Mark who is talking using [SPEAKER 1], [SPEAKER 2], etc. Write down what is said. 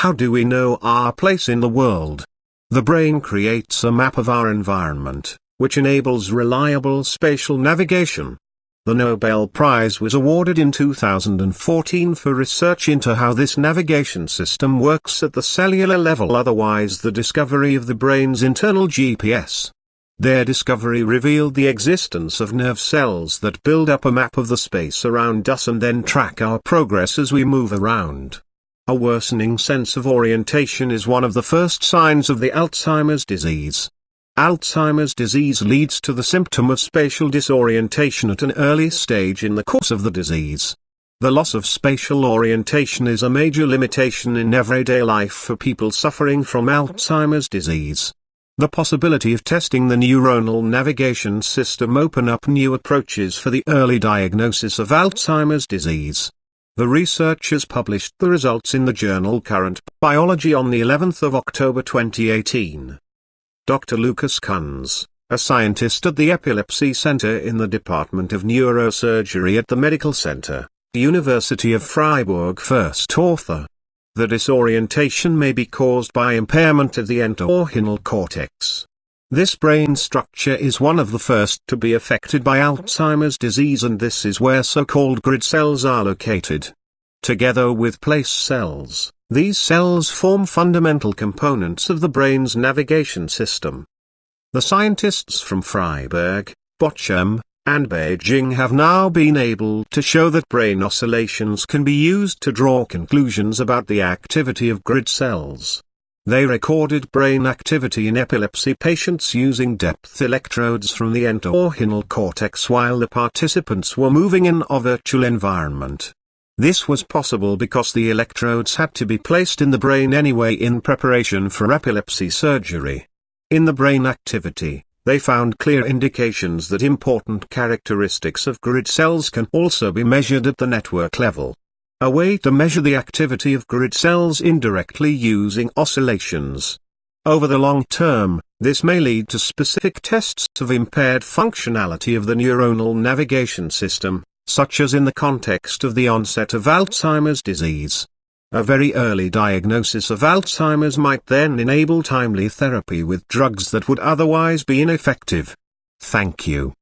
[SPEAKER 1] How do we know our place in the world? The brain creates a map of our environment, which enables reliable spatial navigation. The Nobel Prize was awarded in 2014 for research into how this navigation system works at the cellular level, otherwise the discovery of the brain's internal GPS. Their discovery revealed the existence of nerve cells that build up a map of the space around us and then track our progress as we move around. A worsening sense of orientation is one of the first signs of the Alzheimer's disease. Alzheimer's disease leads to the symptom of spatial disorientation at an early stage in the course of the disease. The loss of spatial orientation is a major limitation in everyday life for people suffering from Alzheimer's disease. The possibility of testing the neuronal navigation system open up new approaches for the early diagnosis of Alzheimer's disease. The researchers published the results in the journal Current Biology on the 11th of October 2018. Dr. Lucas Kunz, a scientist at the Epilepsy Center in the Department of Neurosurgery at the Medical Center, University of Freiburg, first author. The disorientation may be caused by impairment of the entorhinal cortex. This brain structure is one of the first to be affected by Alzheimer's disease, and this is where so-called grid cells are located. Together with place cells, these cells form fundamental components of the brain's navigation system. The scientists from Freiburg, Bochum, and Beijing have now been able to show that brain oscillations can be used to draw conclusions about the activity of grid cells. They recorded brain activity in epilepsy patients using depth electrodes from the entorhinal cortex while the participants were moving in a virtual environment. This was possible because the electrodes had to be placed in the brain anyway in preparation for epilepsy surgery. In the brain activity, they found clear indications that important characteristics of grid cells can also be measured at the network level. A way to measure the activity of grid cells indirectly using oscillations. Over the long term, this may lead to specific tests of impaired functionality of the neuronal navigation system, such as in the context of the onset of Alzheimer's disease. A very early diagnosis of Alzheimer's might then enable timely therapy with drugs that would otherwise be ineffective. Thank you.